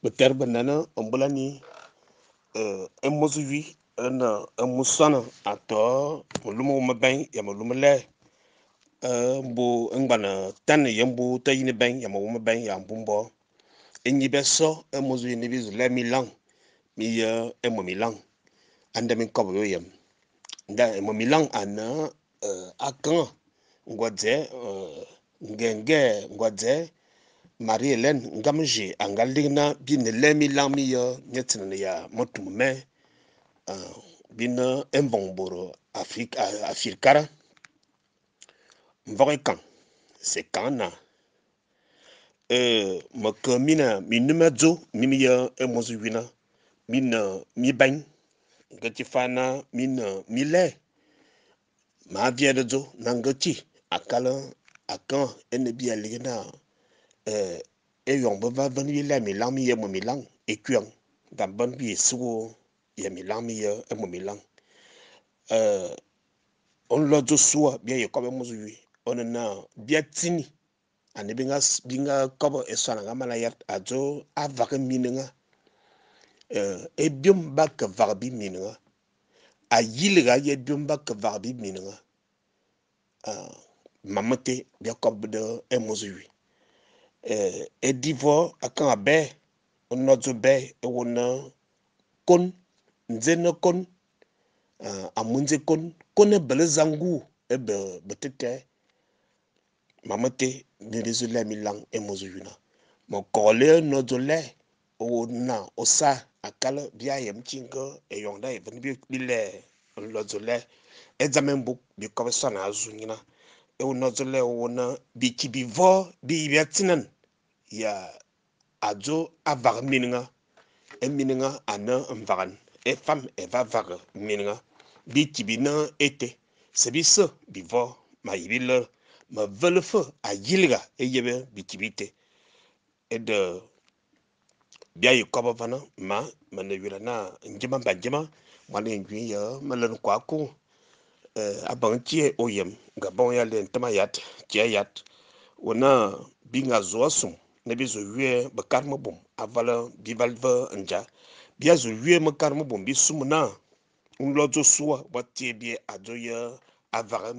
beter banana ombulani emozui na emusana ato mulumu maben ya mulumu le mbu ngbana tan yembu tayini ben ya mulumu ben ya mbumbo enyi beso emozui ni bizu le milang mi emo milang ande min kobo yem nda emo milang ana akan ngwadze ngenge ngwadze Marie-Hélène ngamji angaligna bin lemi lami ya nyetin ya motume bin embongboro afrikara mvoy kan se kana makamina minumadzo mimi ya emozu wina mina mi bang ngati fana mina mile ma viedezo nangati akala akan enebi aligna yong ba ban yi la mi lang mi ye mo mi lang e kyang dan ban bi su ye mi lang mi ye mo mi lang on lo zo suwa bi ye ko be mo zu wi on na bi atini ani binga ko be esana ga mala yat azo ava ke minanga e biom ba ka va bi minanga a yilga ye biom ba ka va bi minanga mamate bi ko be de e mo zu wi edivo akan abe onozo be ewona kon nzena kon amunze kon ebele zangu ebe betete mamate nirezo le milang emozuyuna mo kole nozo le ona osa akala bia yem chinga eyonda even bile lozo le examen book bi ko sana azunyina onozo le wona bikibivo bi biatinan ya adzo avag mininga emininga ana mvagan e fam e va vag mininga bi kibina ete sebisa bivo ma yibile ma velfe a yilga e yebe bi kibite e de bia yukoba vana ma ne yura na njima banjima mane ngwi ya malen kwa ko abang tie oyem gabon ya len tama yat tie yat wona binga zoasum ne bizo wie bakar mo bom avala bivalva nja bia zo wie makar mo bom bi sumna un lozo suwa watie bi ajo ya avara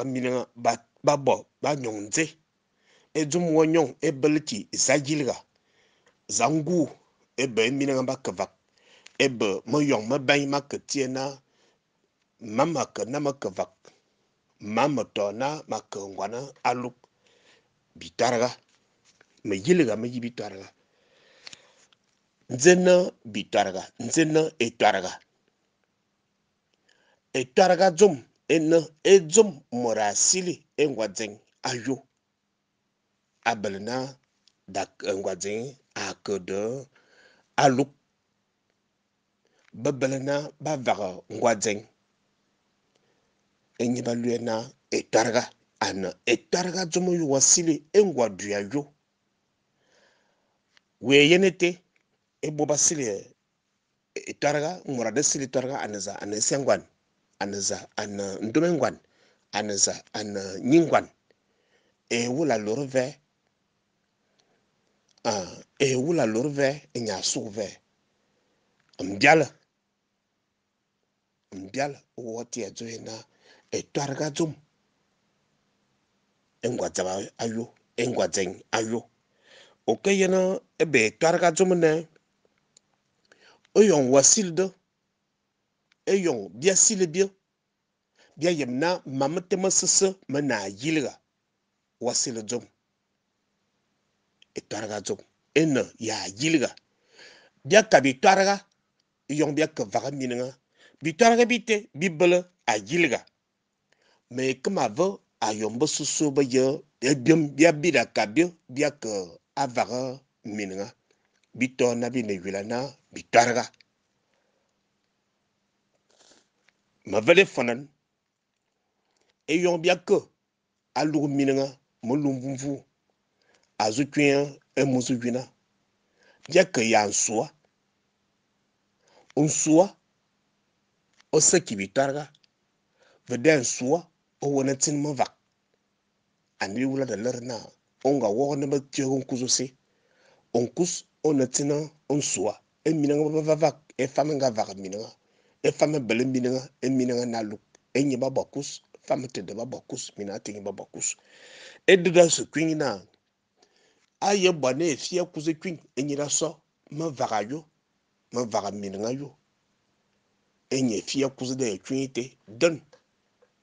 mininga ba bo ba nyonze ejum wonyon ebelki zagilga zangu ebe mininga ba kavak ebe mo yong ma ban ma ketiena mama ka na ma kavak mama to na ma ka ngwana aluk bitarga me yilga me yibitarga nzena bitarga nzena etarga zum ena edzum morasili engwadzen ayo abelna dak engwadzen akede aluk babelna bavaga ngwadzen enyibaluena etarga ana etarga zum yo wasili engwadu ayo we yenete eboba sili etarga morade sili targa anaza anesengwan anaza ana ndomengwan anaza ana nyingwan e wula lorve nya suve mbiala woti ajoina etwarga zum engwadzaba ayo engwadzen ayo okeyena ebe etwarga zum ne oyon wasilde eyon bia silibia bia yemna mamete masese mana yilga wasil zum etwarga zum ena ya yilga bia kabi twarga yon bia ka vaga mininga bitwarga bite bibele a yilga me kama vo a yombo susu ba ye ebium bia bida kabio bia ka avaga mininga bito na bi ne wilana bitwarga ma vele fanan e yon bia ka alugu mininga mo lumbumvu azu twin e musu wina bia ka ya nsua o seki bitwarga veden sua o wona tin mo vak ani wula da lerna onga wo ne ma tiegon kuzo se onkus on a tina on soit e minanga vavak e femme nga vak minanga e femme bele minanga e minanga na luk e nyiba bakus femme te de bakus mina te nyiba bakus e de da se kwing na aye bone e fia kuze kwing e nyira so ma vagayo ma vaga minanga yo e nye fia kuze de kwing te don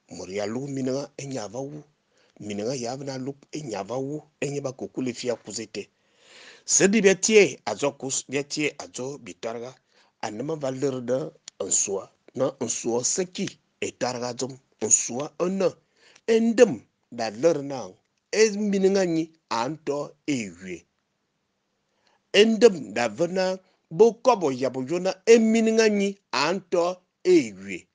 moria lu minanga e nyava wu minanga yavna luk e nyava wu e nyiba kokule fia kuze te sedi betie azokus betie azo bitarga anema valeur de un soi na un soi seki e targa zum un soi un endem da leur na e mininga ni anto ewie endem da vena bo kobo yabo jona e mininga ni anto ewie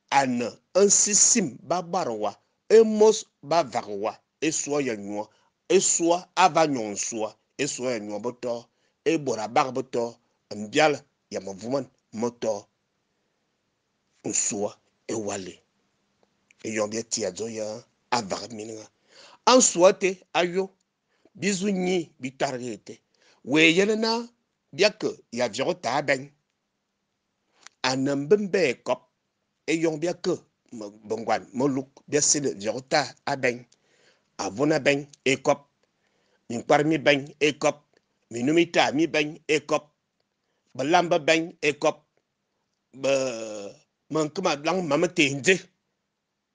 an un sisim babarwa e mos bavarwa e soi ya nyo e soi avanyon soi e soi ya nyo boto e bora bag boto mbial ya mavuman moto soi e wale e yombia tia zo ya avag mininga an suate ayo bizu nyi bitargete we yelena biak ya jota ben anambembe kop e yombia ke bongwan moluk biasile jota aben avona ben e kop min parmi ben e kop minumita mi ben e kop balamba ben e kop ba man kuma lang mama tenje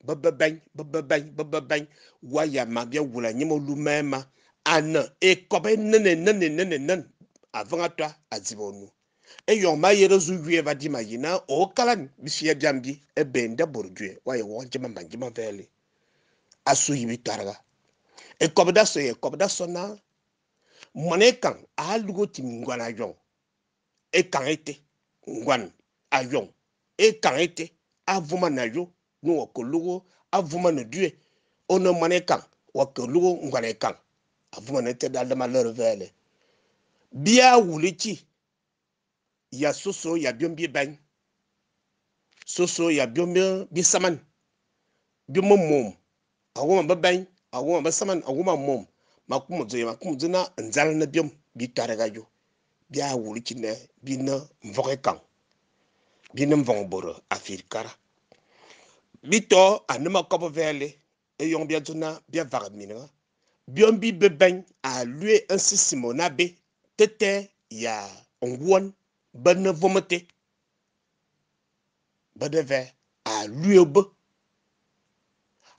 babban waya ma bia wula nyimo lumema ana e kobe nene avant toi azibonu e yon ma yere zu wie va di mayina o kalan bisia jambi e benda borjue waya wonje manjima vele asu yibi targa e kobda so na monekan a lugo timingwana yon e kan ete ngwan ayon e kan ete avuma na yo no okolugo avuma na due ono manekan wakolugo ngwane kan avuma na te dalda malheur vele bia wulichi ya soso ya biombi ban soso ya biombi bisaman biomo mom awoma baban awoma basaman awoma mom makumu na nzal na biom bitaraga yo bia wulichi ne bina mvoke kan bina mvong boro afirkara bito anema kopo vele e yon bia tuna bia vaga mina biombi beben a lui un sisimo be tete ya ongwon bana vomete badeve a lui obo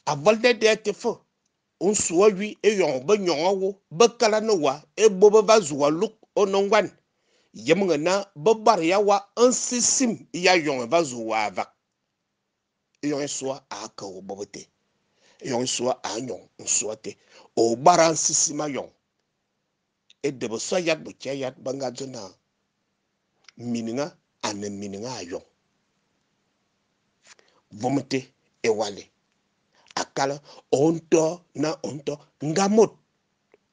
a volde de te fo on suwa wi e yon ba nyonwo ba kala no wa e bobo va zuwa luk onongwan yemunga na babar ya wa un sisim ya yon va zuwa va yon soa a ka o bobote yon soa a nyon soate o baran sisima yon e debo so yat bu yat banga jona mininga ane mininga ayon vomete e wale akala onto na onto ngamot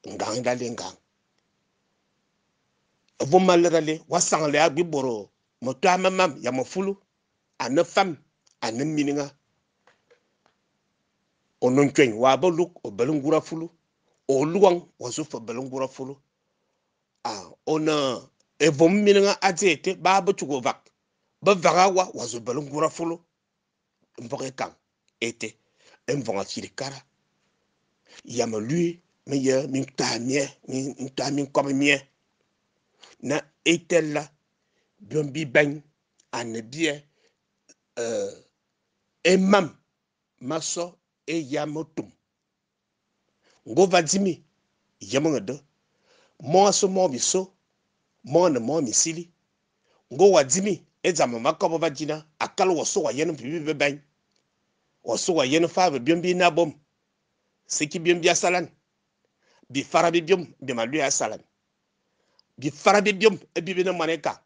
nganga lengang vomalerale wasangle agbiboro moto amamam ya mofulu ane fam ane mininga onon twen wa boluk o belungura fulu o luwang wazufa belungura fulu ona evom mininga azete ba butugo vak ba vagawa wazo belungura fulu mvoke kan ete mvonga firikara yama lui me ye min tamie min tamin comme mie na etella biombi ben anebie emam maso e yamotum ngo vadimi yamonga de mo so mo biso mo na mo misili ngo wadimi ezama makobo vagina akalo woso wa yenu bibi ben woso wa yenu fa biombi na bom seki biombi asalan bi fara bi biom bi malu asalan bi fara bi biom e bibi na maneka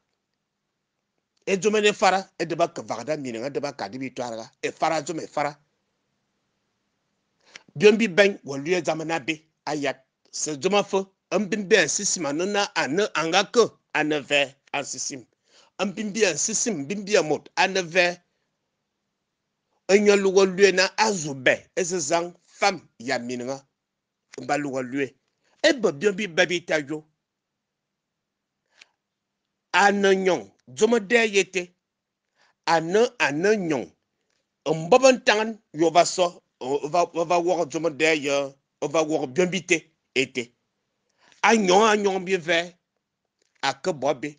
e jomene fara e deba ka vagada mininga deba ka dibi twara e fara jome fara biombi ben walu e zamana be ayat se joma fo ambimbe sisima nona ane angaka aneve ansisim ambimbi ansisim bimbi amot aneve enyalugo lue na azube ezezang fam ya mininga balugo lue ebe biombi babi tayo ananyong zomade yete ananyong mbaban tangan yo va so va wor zomade ya va wor bienbite ete anyong bi ve akebobe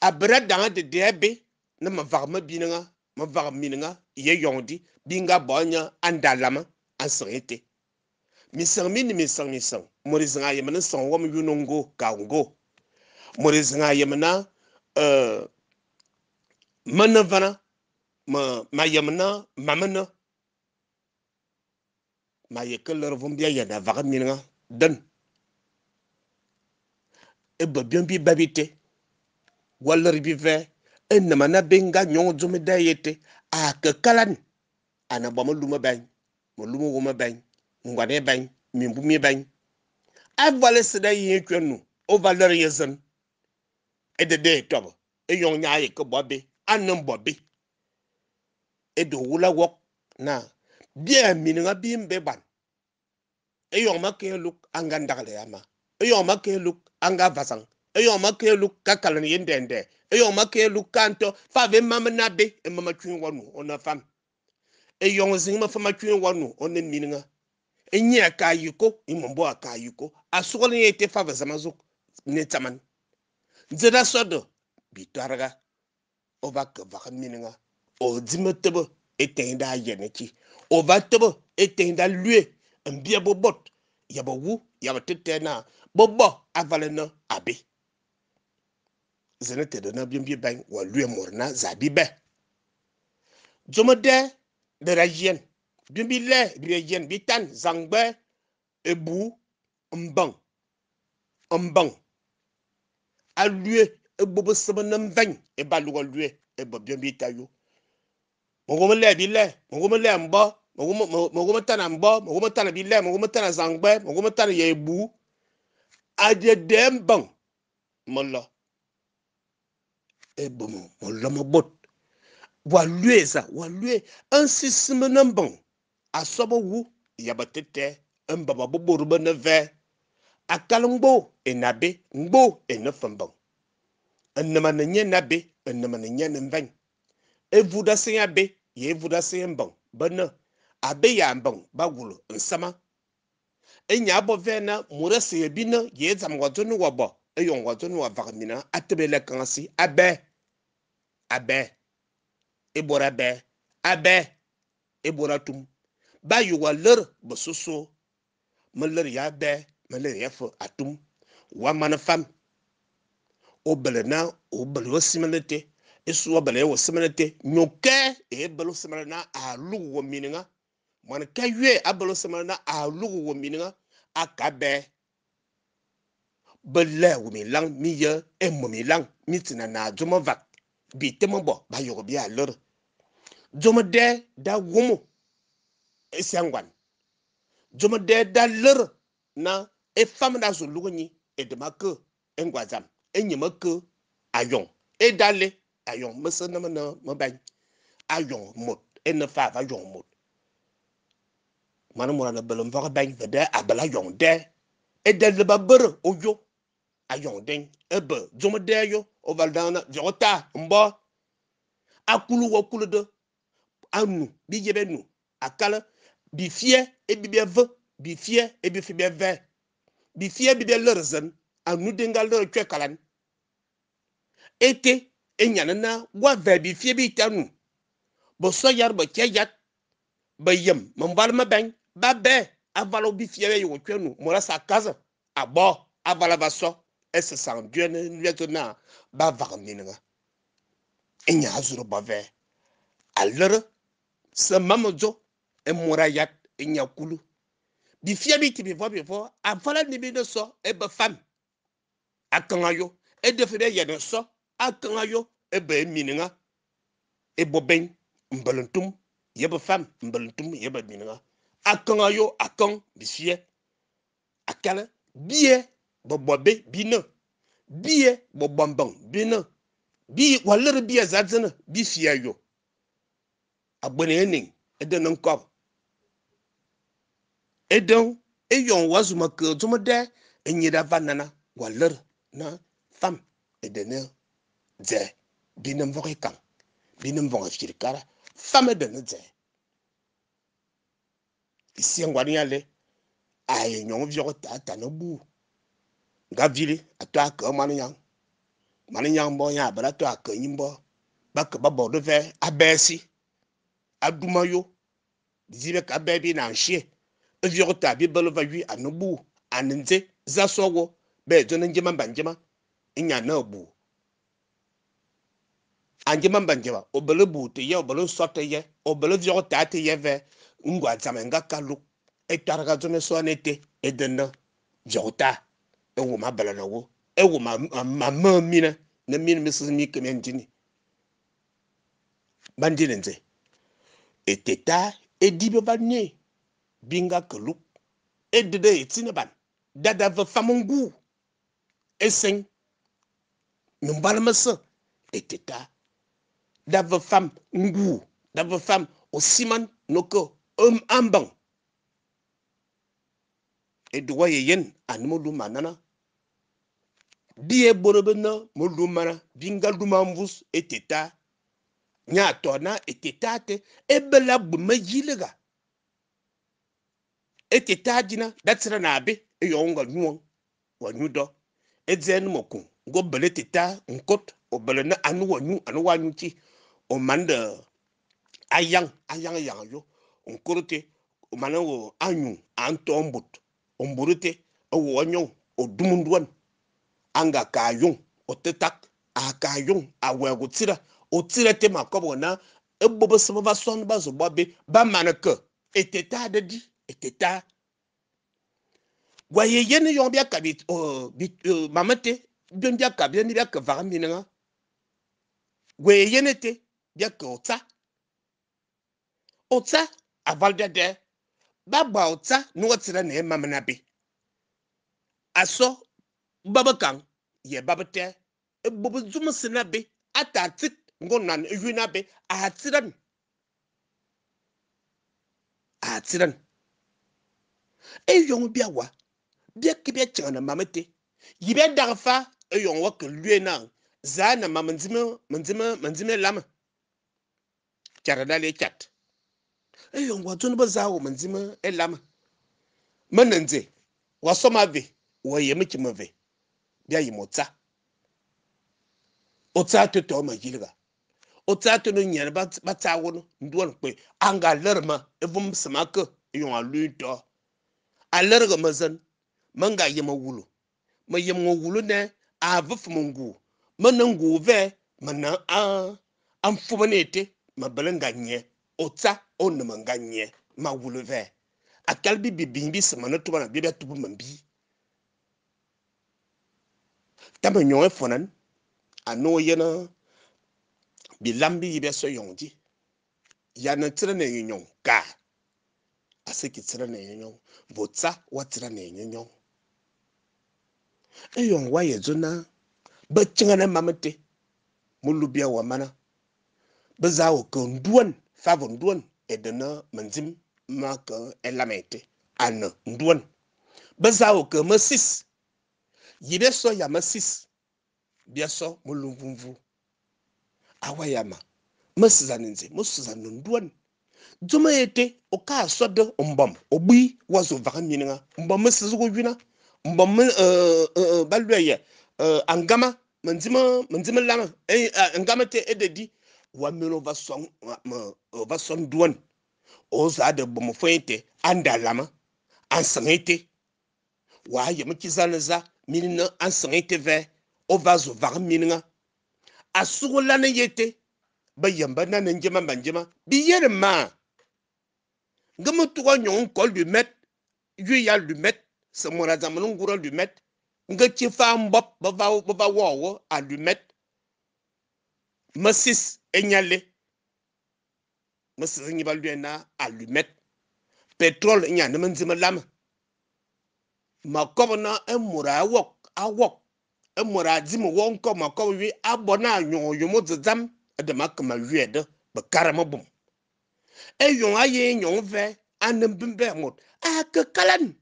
abra danga de debe na mavagma binanga mavag minanga ye yondi binga bonya andalama ansrete misang morizinga yemana son wom yunongo kaungo morizinga yemana manavana ma yemana mamana ma yekeler vumbia yana vaga minanga dan e babbi babite waller bi ve enama na benga nyong zumi da yete a ke kalan ana ba maluma ban maluma woma ban ngwane ban mimbumi ban a vale seda yin kwenu o valer yezen e de tobo e yong nyaaye ke bobe anan bobe e do wula wok na bia mininga bimbe ban e yong make luk anga ndagale yama e yong make luk anga vasang e yong make luk kakalan yendende e yong make luk kanto fa ve mama nabe e mama twin wonu ona fam e yong zing ma fama twin wonu ona mininga e nya ka yiko imombo aka yiko asukole yete fa zamazuk ne taman nzeda sodo bitarga o va ka va mininga o dimetebo etenda yeneki o va tebo etenda lue mbia bobot yaba wu yaba tetena bobo avalena abe zenete de na bimbi bang wa lue morna zabi be jomode de rajien bimbi le rajien bitan zangbe ebu mbang a lue ebobo sebenam vang e balugo lue e bobimbi tayo mogomo le bile mogomo le mbo mogomo tana mbo mogomo tana bile mogomo tana zangbe mogomo tana yebu aje dembang molo e bomo molo mobot wa lue ansi semenambang asobo wu yabatete mbaba boboruba na ve akalngbo enabe ngbo enafambang enama na nye nabe enama na nye nvang evuda se abe ye vuda se mbang bana abe ya mbang bagulu nsama enya bo vena murase bina ye zam wadonu wabo eyon wadonu wa vagamina atebele kansi abe ebora be abe ebora tum ba yuwa ler bososo maler ya be maler ya fo atum wa manafam obelena obelo simelete esu obele wo simelete nyoke ebelo simelena alu wo mininga man kaywe abelo simelena alu wo mininga akabe bele wo mi lang mi ye emo mi lang mitina na jomo vat bitemo bo ba yogo bi alor jomo de da womo esiangwan jomo de da lor na e fam da zo lugni e de make engwazam enyima ke ayon e dale ayon mesena na mabany ayon mot en fa va yon mot manamura na belum va bany vede abala yon de e de ba bere oyo ayon den ebe jomo de yo o valdana jota mbo akulu wo kulu de anu bi yebe nu akala bi fie e bi be bi fie e bi fi be ve bi fie bi be lerzen anu dengal de kwe kalan ete enyanana wa ve bi fie bi tanu bo so yar bo keyat ba yem mbal ma ben ba be avalo bi fie yo kwenu mora sa kaza abo avala ba so ese san duen letona ba va minga enya azuro ba ve alere se mamojo e mora yat enya kulu bi fie bi tibi vo avala ni bi no so e ba fam akangayo e defede ye no so akangayo e ba mininga e boben mbalantum yeba fam mbalantum yeba mininga akangayo akang bisie akala bie bobobe bino bie bobombang bino bi walere bie zadzena bi fiayo agbene ening eden nkop eden eyon wazuma ke zumade enyida vanana walere na fam edene dze binem voke kan binem vonga shirikara fame de ne dze isi ngwani yale aye nyong vyo ta no bu gavili atwa ka mani yang bo ya bra to aka nyimbo ba ka ba bo de ve abesi adumayo zibe ka bebi na nhye vyo ta bi belo va wi anobu anenze za sowo be zo ne njema banjema inya na bu anjema banjema obele bu te ye obele sote ye obele vyo ta te ye ve ngwa zamenga kalu etaraga zo ne so nete edena vyo ewo ma bala na wo ewo ma mina na mina mrs mi kemendini bandine nze eteta edibe banye binga keluk edede etine ban dada va famungu esen numbala masa eteta dava fam ngu dava fam osiman noko ambang eduwa yen anmolu manana die borobena molumana binga lumamvus eteta nya tona eteta te ebela bumajilega eteta jina datsira na be eyonga nyuon wa nyudo edzen mokun go bele teta nkot obele na anu wa nyu ti o manda ayang yang yo onkorete o mana wo anyu anto omburute o wonyo o dumunduan anga kayung o tetak a kayung a wego tira o tira te makobo na ebobo sema son bazo bobe ba manaka eteta de di eteta gwaye yene yon bia kabit mamate bion bia kabia ni bia ka vaminga gwaye yene te bia ka otsa avalda de baba otsa no tira ne mamana be aso babakan ye babate ebobo zuma sina be atatit ngonan yuna be atiran yon bia wa bia kibia chana mamate yibe darfa yon wa ke luena za na manzime lama charadale chat yon wa tun ba za wo manzime lama mananze wa soma ve wa yemiki mave bia yimotsa otsa to ma yilga otsa to no nyane ba ta wo nduan pe anga lerma evum smaka yon aluto alerga mazan manga yema wulu ma yem wulu ne avuf mungu manangu ve mana amfubanete ma belanga nye otsa on manga nye ma wulu ve akalbi bibimbi semana to bana bibia tubu mambi tama nyoe fonan ano yena bilambi yibia so yonji yana tira ne yonyon ka aseki tira ne yonyon votsa watira ne yonyon eyon waye zona bachinga mamate mulubia wa mana bazawo ko nduan favon nduan edena manzim maka elamete an nduan bazawo ko masis yibe so ya masis bia so mulumvumvu awayama masizaninze musuzanu nduan juma ete oka sodo ombam obi wazo vakaminga ombam masizu wina ombam balweye angama manzima lama angama te ededi wa melo va son duan o za de bom fointe anda lama ansangete wa yema kizanaza minina ansangete ve o vazo vakaminga asugula ne yete bayamba na njema banjema biyere ma ngam tuwa nyon ko lumet yu ya lumet se mona zamanu ngura lumet nga ci fa mbop ba wowo a lumet masis enyale masis nyi ba luena a lumet petrol nya na manzima lama makobna emura awok emura zimu wonko makob wi abona nyon yumo zam de makma wiede be karama bum eyon aye nyon ve anem bimbe mot aka kalan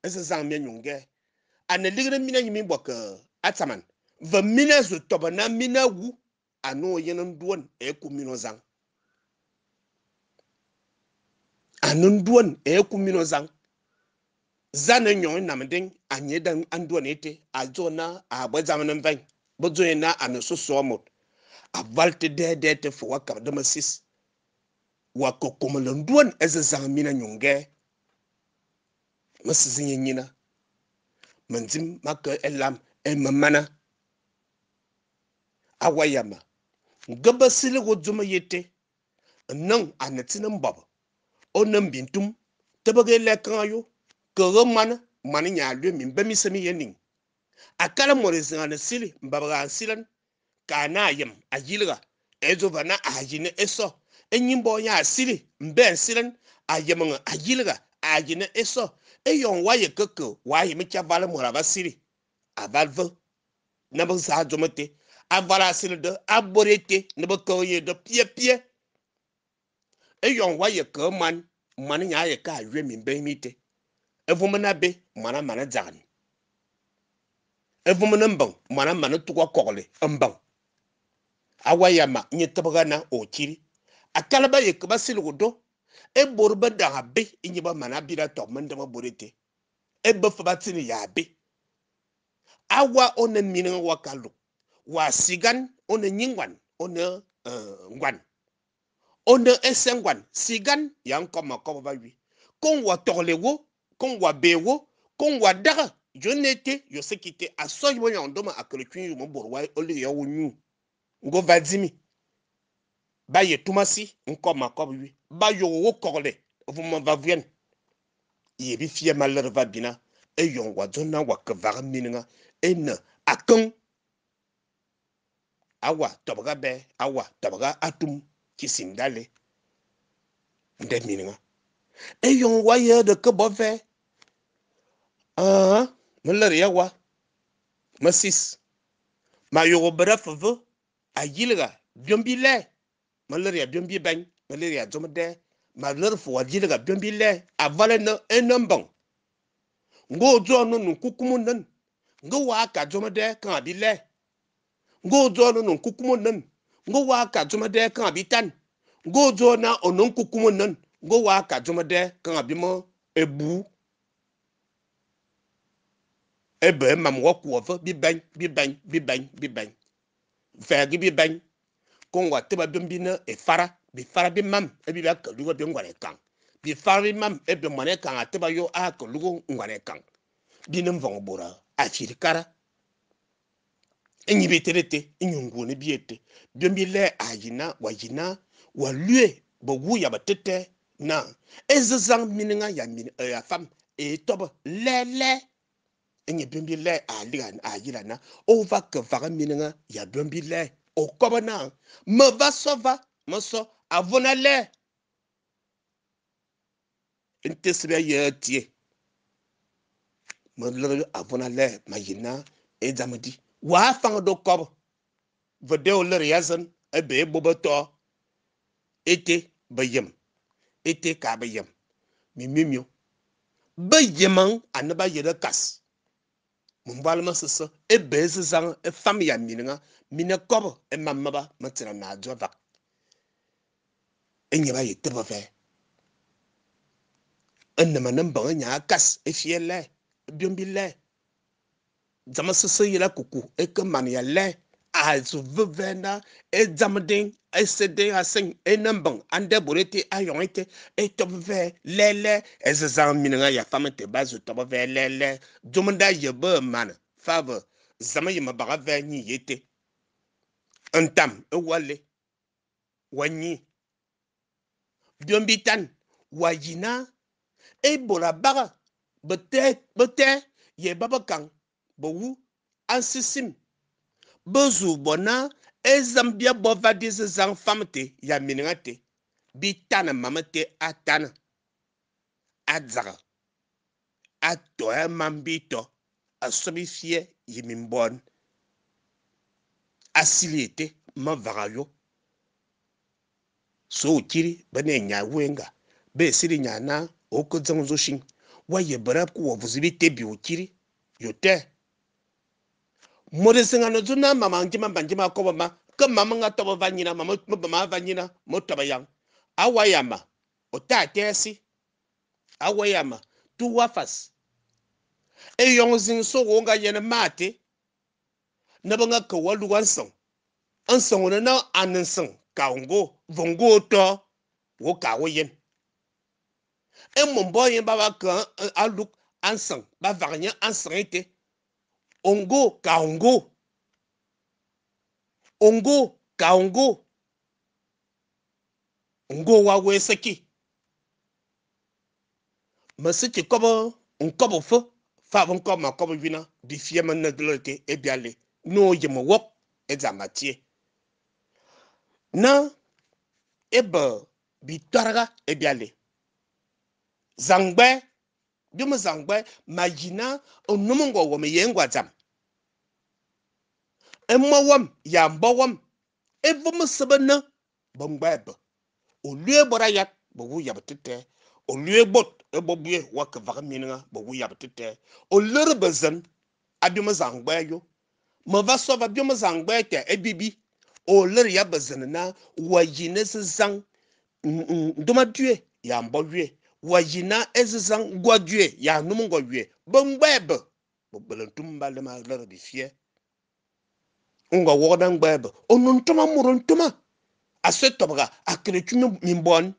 ese zang me nyonge ane ligre mina nyimi bok atsaman va mina zo toba na mina wu anu yenan duwan ku mino zang anun duwan ku mino zang zana nyon namding anye dan anduwan ete azona a bazamanan van bozo na anu so somot a valte de te fo waka de masis wa kokomalan duwan zang mina nyonge masizin nyina manzim maka elam mamana awayama gaba sile go zuma yete nan anatin baba onan bintum tabage le kanyo ko man nya lwe min bami sami yenin akala morizan na sili mbaba silan kana yam ajilga ezo bana ajine eso enyimbo nya sili mben silan ayamanga ajilga ajine eso eyon waye koko waye micha vala moraba sili avalvo nabo za jomete avala sili de aborete nabo koye de pie eyon waye ko man nya ye ka lwe min bamite evumana be mana zagani evumana mbang mana tukwa kokole mbang awayama nyetabagana okiri akalaba ye kaba silgodo e borba da be inyiba mana bira to mandama borete e bafabatini ya be awa ona mina wakalu wa sigan ona nyingwan ona ngwan ona esengwan sigan yankoma ko bawi kon wa tolewo kon wa bewo kon wa daga jonete yo sekite asoy wo yondoma akeltwin yo borwa oli ya wonyu ngo vadzimi ba ye tumasi nkoma ko bawi ba yo wo kokole vuma vavien ye bi fie malere va bina e yon wa zonna wa kvaga mininga en akon awa tobaga be awa tobaga atum kisindale nde mininga e yon wa ye de ke bove malere ya wa masis ma yo bref ve a yilga biombile malere ya biombi ban malere ya zomde malere fo wa yilga biombile avale no enambang ngo zo no nkukumu nan ngo wa ka zomde kan abile ngo zo no nkukumu nan ngo wa ka zomde kan abitan ngo zo na onon kukumu nan ngo wa ka zomde kan abimo ebu ebe mam wo kuofa bi ban fegi bi ban kon wa teba bimbi na e fara bi mam e bi ba ka lugo bi ngwane kan bi fara bi mam e bi mane kan ateba yo a ka lugo ngwane kan bi nem vong bora a firikara enyi bi terete enyungu ne bi ete bimbi le ayina wa lue bo wu ya batete na ezazang mininga ya min ya fam e toba le enye bimbi le ayira na over ka vaga mininga ya bimbi le o koba na me va sova me so avona le intesbe ye tie me le avona le mayina e zamadi wa fang do koba video le yazan e be boboto ete bayem ete ka bayem mimimio bayemang anaba yeda kas mumbalma sasa e beze zang e fam ya mininga mina kobo e mamaba matina na jova e nyeba yiteba fe enema namba nya kas e fiele biombi le zama sasa yela kuku e keman ya le a zu vena e zamding e sede asing e nambang ande borete ayonite e tobve lele e zang mininga ya famete bazu tobve lele jomanda yebe man fava zama yima baga ve nyi yete entam e wale wanyi biombi tan wajina e bora baga bete ye baba kang bo wu ansisim bezu bona e zambia bova dise zang famte ya miningate bitana mamate atana adzaga ato e mambito asobi fie yimimbon asiliete ma vagayo so kiri bane nya wenga be siri nya na oko zonzo shin waye bara ku wovuzibi tebi okiri yote modesinga no zuna mama njima banjima ko ma ke mama nga to vanyina mama mama vanyina mo to bayang awayama o ta tesi awayama tu wafas e yong zin so wo nga yene mate na banga ko walu wanson anson na ananson kaungo vongo to wo ka wo yen e mon boyen baba kan aluk anson ba varnya anson ete ongo kaungo ongo kaungo ngo wa we seki masiki kobo nkobo fo fa bon ko ma kobo wina di fiema na dolote e biale no yemo wok e zamatie na ebe bitarga e biale zangbe bimu zangbe majina onumungo wo me yengwa zam emowam ya mbowam evom sebena bomgbebe olue bora yak bo wu yabtete olue bot ebobue wak vaga minga bo wu yabtete olere bezen abimu zangbe yo me va so va bimu zangbe te ebibi olere ya bezen na wajine zang ndoma due ya mbodue wajina ezang gwadue ya numungo due bomgbebe bo belentumba le ma lere di fie nga wodan gbebe onuntuma muruntuma asetobga akretume mimbon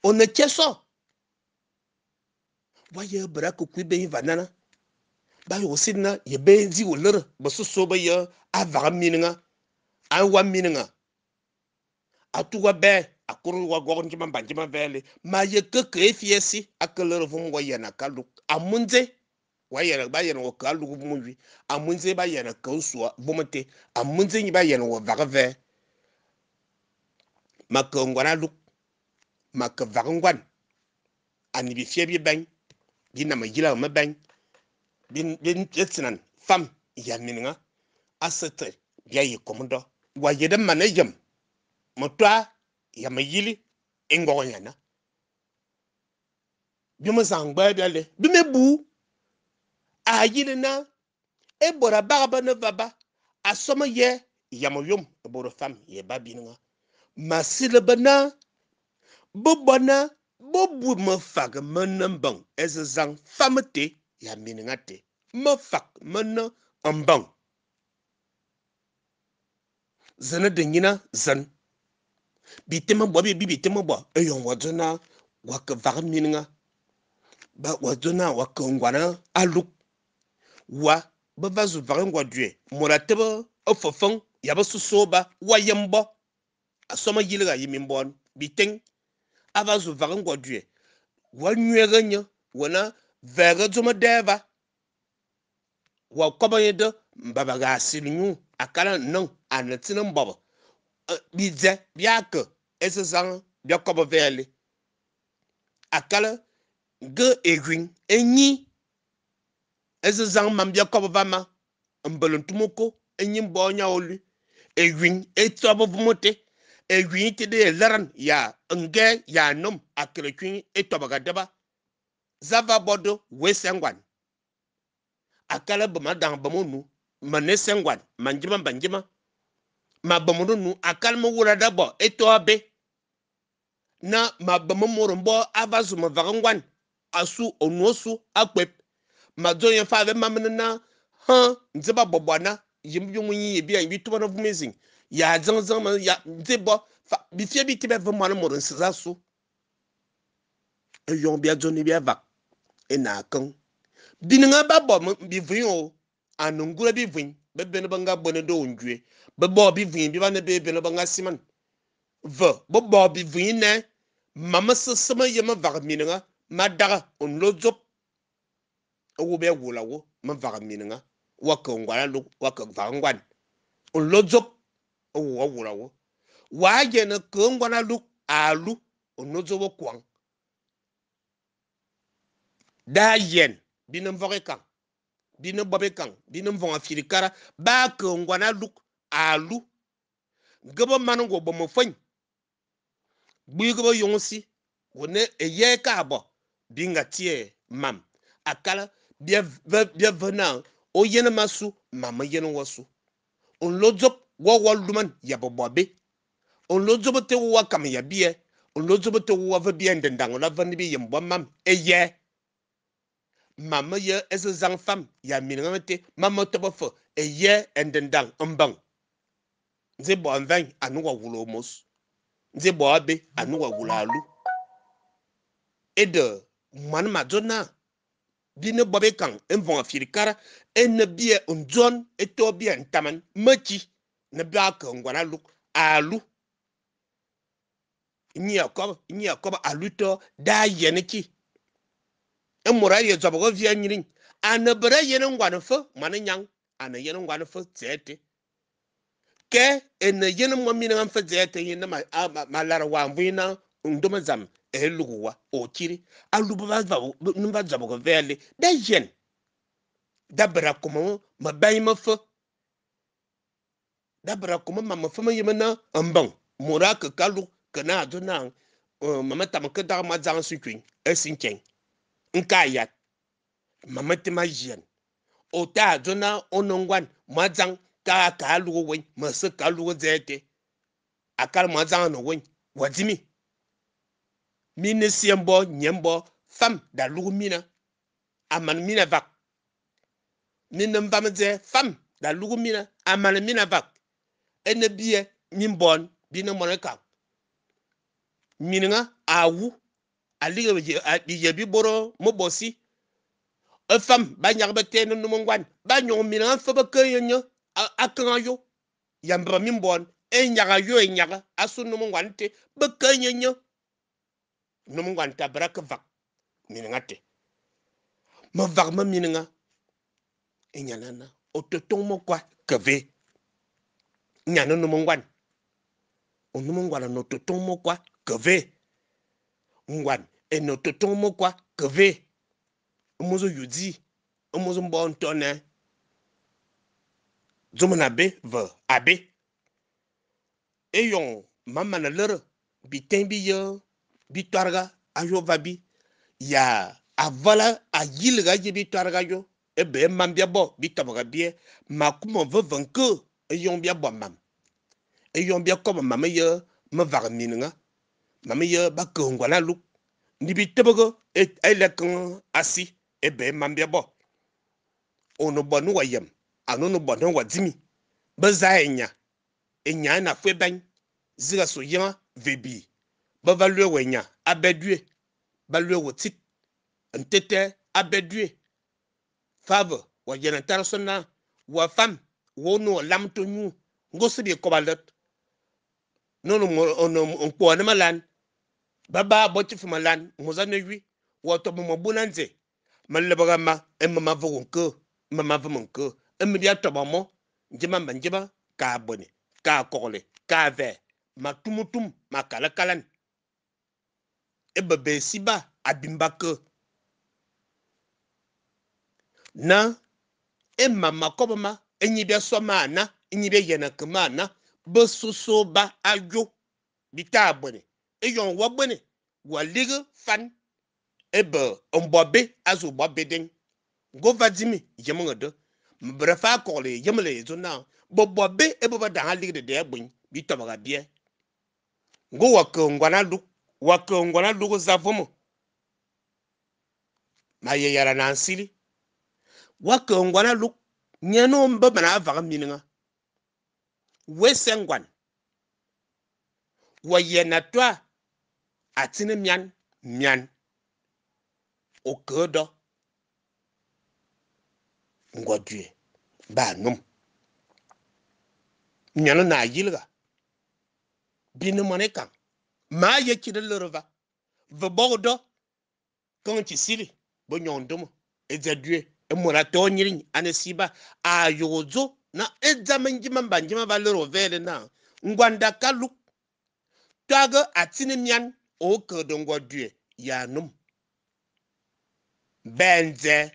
one cheso waye brako kwibe vanana ba yo sidna ye benzi wolere bososo ba ye avaga mininga anwa mininga atuwa be akuru wa gogon jima banjima vele ma ye keke fiesi akelere vum wa yana kalu amunze wa yana ba yana wo kalu vumwi amunze ba yana kansuwa vumete amunze ni ba yana wo vaga ve makongwana luk mak vagangwan ani bi fie bi ben bi na magila ma ben bin etsinan fam ya minga asete ya yi komodo wa yede managem motwa ya mayili engogonyana bi mo sangba biale bi mebu a yile na e bora bagaba ne vaba asoma ye ya moyom boro fam ye babinga masile bana bobana bobu me fag menembang ezang famete ya miningate me fag mena ambang zene de nyina zan bitema bo bi bitema bo eyon wadzona wak vag mininga ba wadzona wak ngwana aluk wa ba vazu vag ngwadue moratebe ofofong ya ba susoba wayembo asoma yilga yimimbon biteng avazu vag ngwadue wa nyuegenye wana vega zuma deva wa koba yede mbabaga silinyu akala non anatina mbaba bize biake esezang bia koba vele akala ge egwin enyi esezang mam bia koba vama mbelontumoko enyi mbonya olu egwin etobo vumote egwin tede laran ya nge ya nom akele kwin etobaga deba zava bodo wesengwan akala bama dang bamonu manesengwan manjima banjima ma bamonu akala mo wura dabo eto abe na ma bamomoro mbo avazu ma vagangwan asu onuosu akwep ma zonye fa ave mamna na ha nzeba bobwana yimbyungu yi bi an bitu na vumezing ya zanzan ma ya nzebo fa bifie bi tibe vumwana moro nsizasu eyon bia zoni bia vak ena kan bininga ba bo bi vin o anungura bi vin be be no banga bone do ndwe be bo bi vin bi ba ne be no banga siman bo bo bi vin ne mama sesema yema vag mininga madaga on lozop wo be wula wo ma vag mininga waka ngwala lu waka vag ngwan on lozop wo wula wo wa je na ko ngwana lu alu on lozo kwang da yen binam voge kan binam bobe kan binam vonga firikara ba ko ngwana lu alu gaba mango bo mo fagn bu gaba yonsi wone eye ka bo binga tie mam akala bia vena o yen masu mama yen wasu on lozop wo waluman ya bobobe on lozop te wa kam ya bie on lozop te wa va bien dendang la van bi yem mam eye mama ye ezang fam ya minamate mama to bofo eye endendang mbang nze bo anvan anu wa wulo mos nze bo abe anu wa wulalu ede man madonna bine bobe kan envon afirikara en bie onjon eto bie ntaman machi na bia ka ngwana luk alu nyi akob alu to da yeneki emura ye zobo via nyirin ana bere yene ngwana fo man nyang ana yene ngwana fo zete ke en yene mo mina fo zete yene ma lara wa mvina ndoma zam eluwa o kiri alu ba numba zobo vele da yen dabra kuma ma bay ma fa dabra kuma ma fa ma yemana ambang mura ka kalu kana aduna mama tam ka da ma zang su kwin esinken nka yat mama te ma jen o ta aduna onongwan ma zang ka kalu wen ma se kalu zete akal ma zang no wen wajimi mine siembo nyembo fam da lugu mina aman mina vak mine mbamze fam da lugu mina aman mina vak ene bie min bon bina moneka minga awu aliga ye bi boro mo bosi efam ba nyag ba tenu numongwan ba nyong minga fa ba kayenyo akan yo yamba min bon e nyaga yo e nyaga asu numongwan te ba kayenyo numongwan ta braka vak minga te ma vak ma minga e nyanana o totong mo kwa kave nyana numongwan onumongwana no totong mo kwa kave ngwan eno totong mo kwa kave umuzo yudi umuzo mbon tone zumana be ve abe eyon mama na lere bitin bi yo bitwarga ayo vabi ya avala ayilga je bitwarga yo ebe mambia bo bitabaga bie makumo ve venke eyon bia bo mam eyon bia ko mama ye me vaga minga mama ye ba ko ngwana lu ni bitabaga elekon asi ebe mambia bo ono bonu wayem anono bonu wadimi baza enya na fwe ban ziga so yema vebi ba value wenya abedue balue wotit ntete abedue fave wa yena tarsona wa fam wono lamto nyu ngosibi ko balet nono ono onko na malan baba boti fu malan mozane wi woto mo bunanze mallebaga ma emma vugo mama vumonko emmi dia tobomo njima manjiba ka bone ka kokole ka ve matumutum makalakalan ebebe siba abimbake na emma makobama enyibia soma na enyibia yena kemana besoso ba ajo bita bone eyon wa bone wa ligue fan ebe ombobe azu bobe den go vadimi yemonde mbrefa kokole yemle zona bobobe ebe ba dan ligue de bun bitabaga bie go wakongwana lu zavomo ma ye yara na ansili wakongwana lu nyeno mba bana avaga mininga wesengwan wayena twa atine mian okodo ngodue ba num nyano na yilga binu moneka ma ye kide lerova vebodo konti sili bo nyondomo ezadue emora to nyirin anesiba ayozo na ezamenjima banjima valero vele na ngwanda kalu twaga atine mian okodo ngodue ya num benze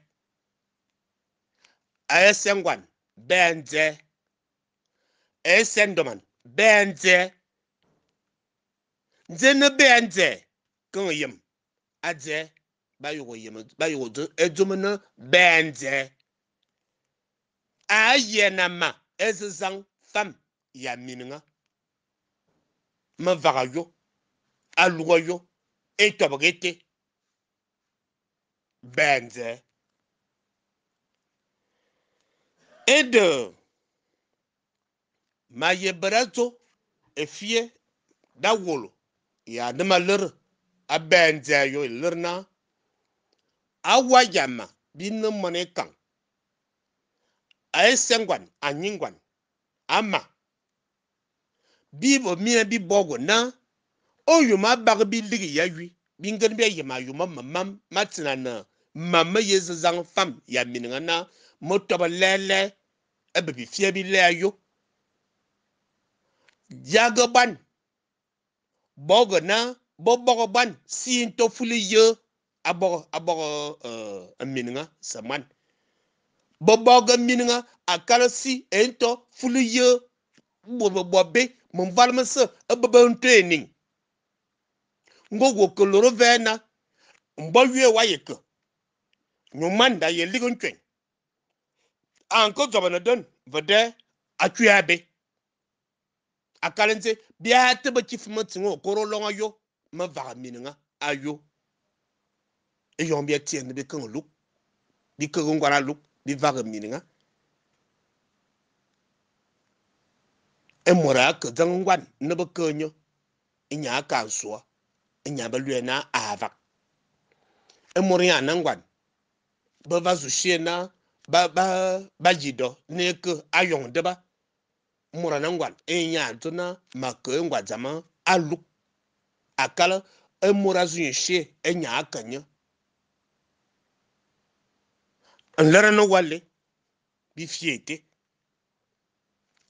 ayesengwan benze esendoman benze nzene benze kan yem adze bayo yem bayo edumana benze a yena ma ezang fam ya mininga ma vaga yo aluga yo etobagete benze ede ma yebrazo efie da wolo ya dama ler a benze yo lerna awa yama binne mone kan a esengwan anyingwan ama bibo mie bi bogo na oyo ma bag bi ligi ya wi bingen be yema yo mamam matina na mama yezang fam ya mininga na motoba lele ebe bi fie bi le yo yaga ban bogo na bo bogo ban sin to fuli ye abogo mininga saman bo bogo mininga akala si ento fuli ye bo be mon valma se ebe training ngogo koloro vena mbo wie wayeke nyumanda ye ligon twen anko zobana don vede atuabe akalenze bia te ba chifuma tingo koro longa yo ma vaga mininga ayo e yon bia tien be kan luk bi ko ngwara luk bi vaga mininga e mora ka zangwan ne ba kanyo inya kan so inya ba luena ava e moria nangwan ba vazu shena ba jido ne ke ayon deba mura nangwan enya tuna makwe ngwa zama aluk akala e mura zu she enya akanya nlara no wale bi fiete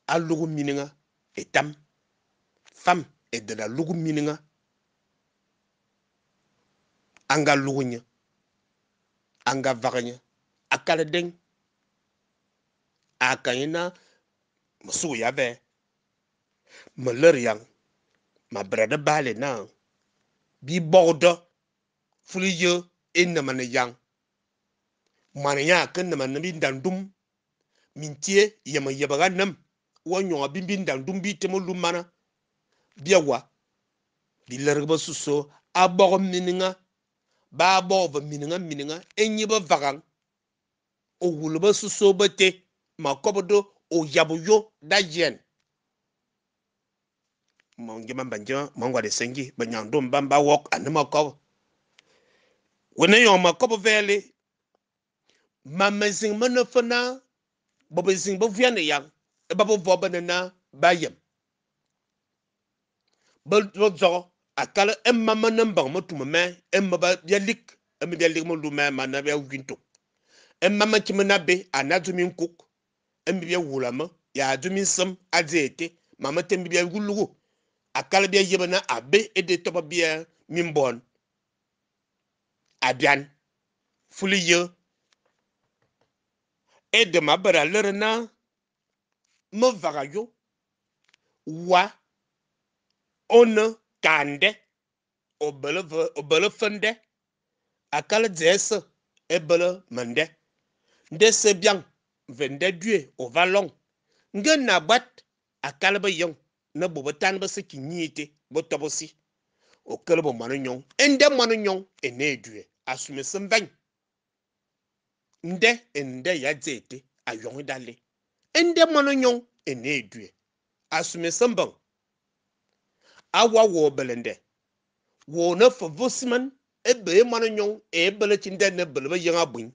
alugu mininga etam fam e de la lugu mininga anga lugunya anga vaganya akala deng akanyina musu ya ve maler yang ma brada bale na bi bogdo fuliye enna man yang mananya kan man bi dandum mintie yama yabaga nam wonyo bimbin dandum bi temo lumana biawa bi lerba suso abog mininga ba bo mininga enyi ba vagang o wulba suso bete makobodo o yabuyo da yen mongi mambanja mongwa de sengi banyandum bamba wok anima ko wona yo makobo vele mamazing manafana bobazing bo viane yang e babo vobana na bayem bo zo akala emma nambang motuma me emma ba yalik emma yalik mo lume mana be winto emma kimana be anazumi cook emma be wulama ya dumi sam azete mama tembi be gulugo akala be yebana abe ede toba be mimbon abian fuliye ede mabara lerna mo vagayo wa ona kande obele fende akala zese ebele mende ndese bien vende due au valon ngen na bat akala ba yong na bobo tan ba se kinyite bo tobosi o kele bo manu nyong ende manu nyong ene due asume semvan ende ya zete ayong dale ende manu nyong ene due asume semban awa wo belende wo na favosiman ebe manu nyong ebele chinde ne bele ba yanga buin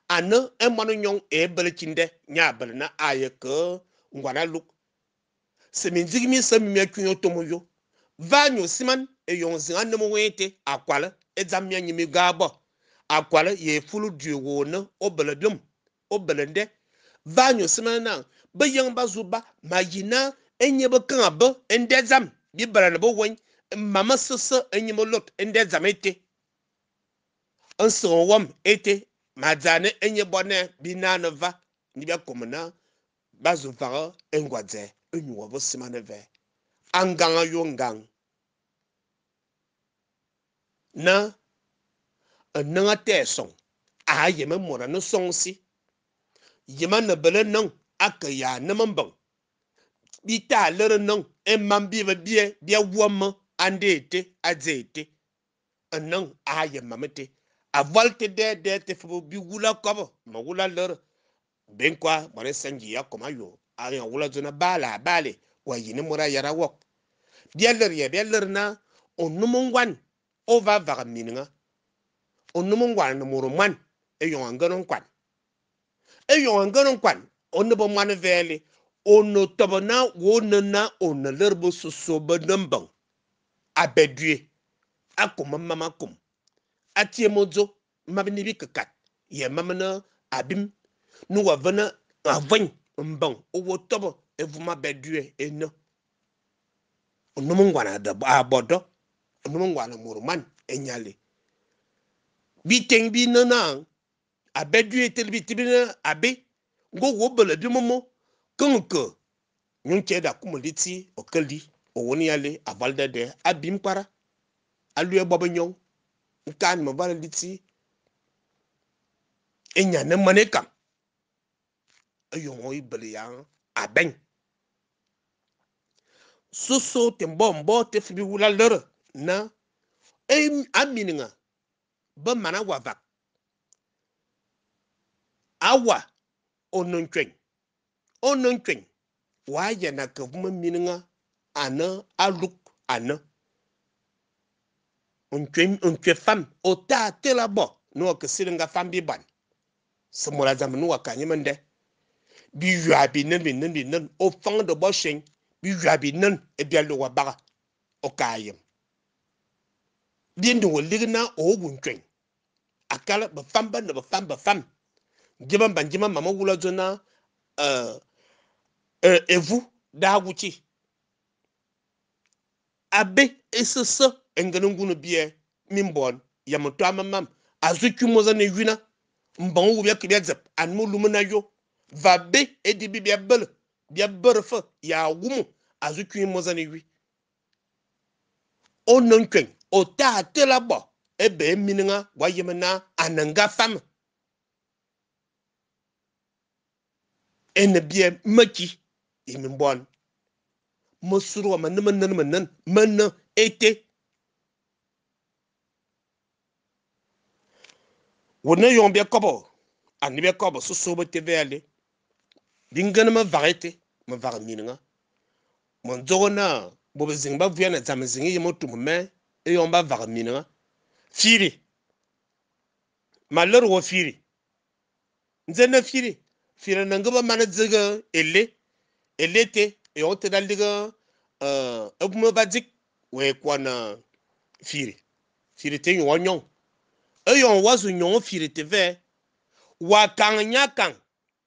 ana manu nyong ebele chinde nya bele na aye ke ngwana luk seminzigi mi semi akunyo tomoyo vanyo siman yon zinga nemo wete akwala ezamya nyimi gabo akwala ye fulu diwo na obele dum obelende vanyo siman na bayang bazuba magina enye bakan ba endezam bi bala na bo wen mama sese enye molot endezam ete anso wam ete madzane enye bone binana va ni bia komna bazu vara engwadze enyu wo simane ve anganga yo ngang na nanga te song a ye me mora no song si yima na bele nang aka ya namambang bi ta lere nang e mambi ba bia wama ande ete adze ete nang a ye mamete a volte de te fo bi wula kobo ma wula lere ben kwa mane sanji ya koma yo a ya wula zona bale wa yini mura yara wok bia lere na onumongwan over vaga mininga onumongwan no muru man e yo angaron kwan onne bo man vele ono tobana wona na ona lerbo soso benambang abedue akum mama kum atie mozo mabni bi kakat ye mamana abim nu wa vana avany mbang owo tobo evuma bedue eno onumongwana da abodo onumongwana muruman enyale biteng bi nana abedue telbi tibina abe go wo bele bi momo kunke nyunche da kumuliti okali owoni yale avalde de abim para alue bobo nyon nkan mo bala liti enya ne maneka ayo ibele ya aben soso tembo te fibi wula lere na amininga ba mana wavak awa onontwen wa ya na kavuma mininga ana aluk ana ontwe fam ota tela bo no ke siringa fam bi ban semola zamanu wa kanyemende bi yabi nan o fang de bo shen bi yabi nan e bi alo wa baga o kayem bi ndo woligna o wuntwen akala ba fam jiban banjima mama wula zona evu da wuci abe esese enganungunu biye mimbon yamuto amamam azuki moza ne wina mbon wu yak biya zap an mu lumuna yo va be edi bi biya berfe ya wumu azuki moza ne wi onon kwen o ta tela bo ebe mininga wa yemena ananga fam ene biye maki imimbon musuru wa manna ete wona yon be kobo ani be kobo so be te vele dingana ma varete ma var mininga mon zona bo be zingba vuya na zam zingi yemo tumume e yon ba var mininga firi malor wo firi nzena firi na ngaba mana ziga elete e on te daldiga ebuma badik we kwana firi te yon nyon e yon wazu nyon firi te ve wa kan nyakan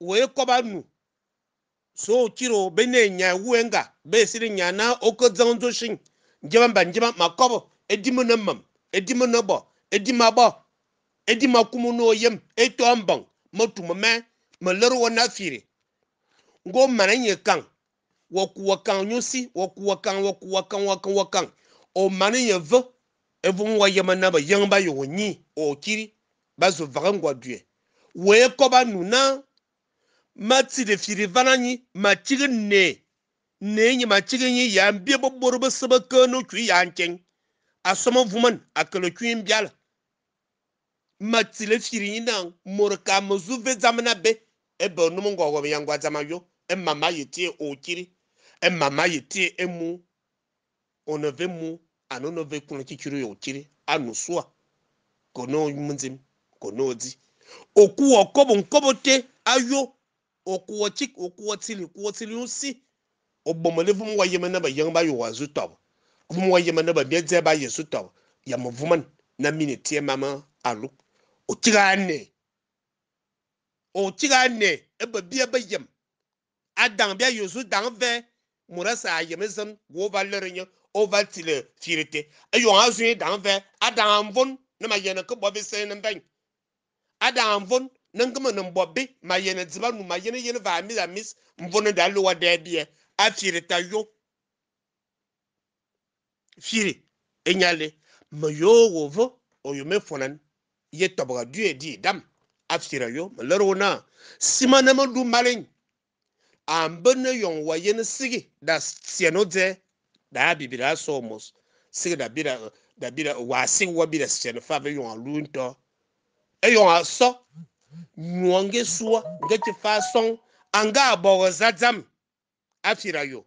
we koba nu so kiro bene nya wenga be siri nya na oko zanzo shin njeba makobo edimu na mam edimu na bo edima bo edima kumu no yem eto ambang motu me malero wona firi ngo mananye kan woku wakan nyusi woku wakan o mananye ve evu wa yema na ba yamba yo nyi o kiri bazo vangwa due we koba nu na mati de firi vananyi ma chigi ne nyi ma chigi nyi ya mbie bo borbo sebe kano kwi ya nchen asomo vuman akelo kwi mbiala mati le firi nyina morka mozuve zamana be ebe numu ngwa ya ngwa zamayo mama yeti o kiri mama yeti emu onove mu anonove kuna kikiru yo kiri anusua kono munzim kono di oku okobo nkobo te ayo okuwa tili usi obomole vum wa yema na ba yang ba yo wazu taw vum wa yema na ba bieze ba yesu taw ya mvuman na minute mama alu o tigane e ba bia ba yem adan bia yesu dan ve murasa yemezam wo valerinya o valtile firite e yo azu dan ve adan von na ma yena ko bobe sen ban adan von nangama nan bobbe ma yena dziba nu ma yena va mi la mis mvono da lo wa de bie a firi ta yo firi enyale ma yo wo vo o yo me fonan ye tobra du di dam afira yo malarona simana ma du malin ambene yon wayen sigi da sienoze da bibira somos sigi da bira wasi wa bira sieno fa ve yon lunto e yon aso nyonge suwa ngati façon anga bo zadzam afira yo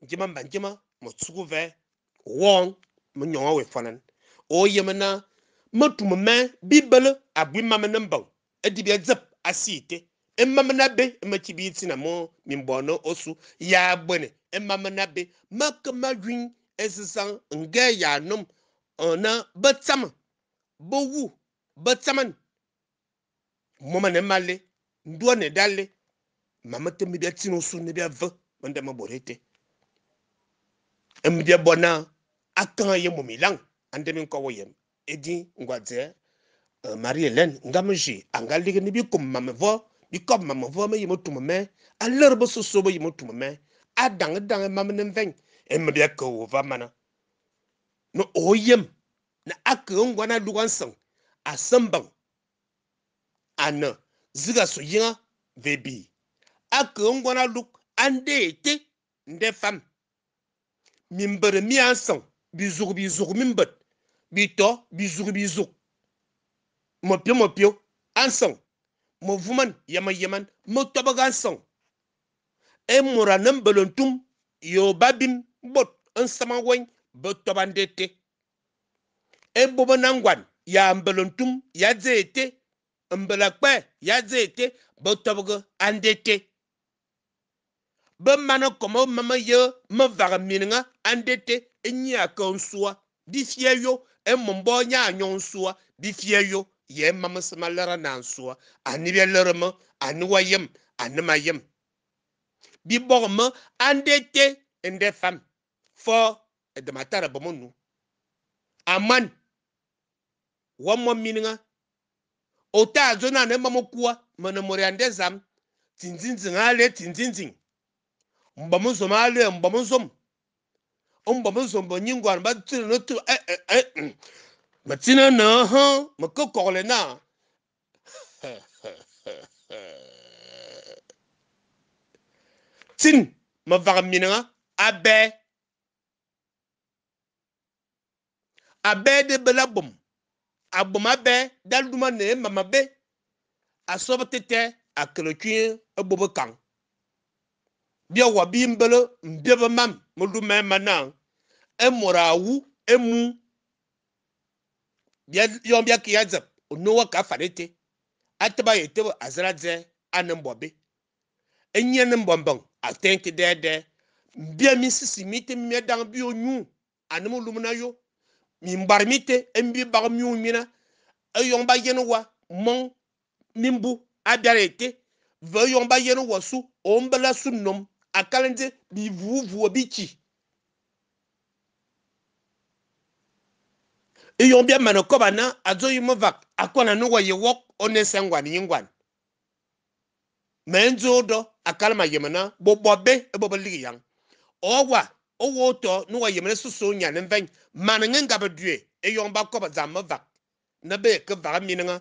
njima banjima mo tsuguve won mo nyonga we fanan o yemena matum me bibele agwi mamana mbaw edibi zep asite emamana be machibi tina mo mimbono osu ya bwene emamana be makama dwin esisan nge ya num ona batsam bowu batsaman momane male ndone dale mamate mi bia tino su ne bia ve mande maborete mbia bona akan ye momilang ande min ko woyem edi ngwadze Marie Hélène ngamji angalige ni bi kum mamvo bi kom mamvo me yimotum me alerbo soso bo yimotum me adang mamne mven mbia ko va mana no oyem na akongwana lugansang asambang ana ziga so yinga vebi akongwana luk ande ete nde fam mimbere mi ansang bizug mimbet bito bizug mopio ansang mo vuman yaman mo tobaga ansang e mura nam belontum yo babim bot ansama wen bot tobandete e bobo nangwan ya mbelontum ya zete mbelakpe ya zete bot tobaga andete be mana komo mama ye me vaga minga andete enya konsua di fieyo e mombo nya nyonsua di fieyo ye mama smalara nansua ani be lerma ani wayem ani mayem bi bogma andete ende fam fo de matara bomonu aman wamo minga ota zona ne mama kuwa mana moriande zam tinzinzin ale tinzinzin mbamuzom ale mbamuzom bo nyingwan ba tinu no tu matina na ha makokole na tin ma vaga minanga abe de belabum abum abe dalduma ne mama be asobtete akelokien abobo kan bia wa bimbele mbebe mam mudu me mana emorawu emu bia yon bia kiyazep onowa ka farete ataba yete azradze anembobe enyen mbombong atente dede bia mi sisi mite mi dang bi onyu anemu lumna yo mi mbar mite embi bag mi umina ayon ba yenwa mon nimbu abiarete ve yon ba yenwa su ombala sunnom akalende bi vuvu bichi yon bia manokoba na azo yimovak akona no wa yewok onesengwan yingwan menzo do akalma yemana bobobe eboboligi yang owa owo to no wa yemana susu nya ne ven manenga ngabadue yon ba koba zamovak na be ke va minanga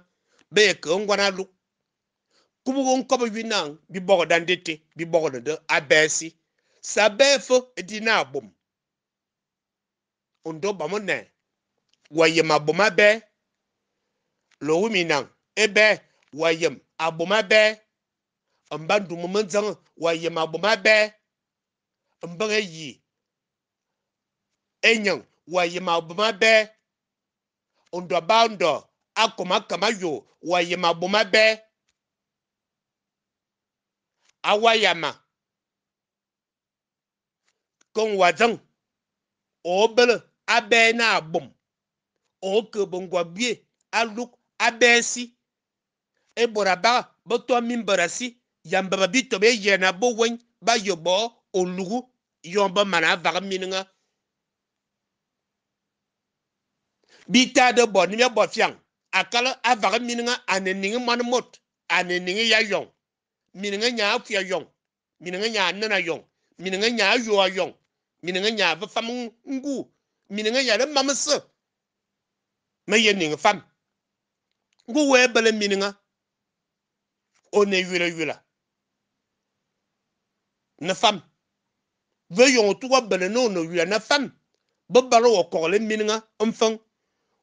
be ke ngwana lu kubu nkoba winang bi bogo dandete bi bogo de abesi sabefo edina bom ondo bamone wayem aboma be lo wuminang ebe wayem aboma be mbandu mumanzang wayem aboma be mbaga yi enyang wayem aboma be ondo bando akoma kamayo wayem aboma be awayama kon wazang obele abe na abom o ke bongwa bie aluk abesi e boraba boto mimbarasi yamba bito be yena bo wen ba yobo olugu yomba mana vaga mininga bita de bon mi bo fiang akala avaga mininga aneninga man mot aneninga ya yong mininga nya afia yong mininga nya nana yong mininga nya yo yong mininga nya va fam ngu mininga ya de mamse me yeninga fam ngu we bele mininga on est yula na femme veut yon tout wa bele no no yula na femme bo balo wo ko le mininga enfant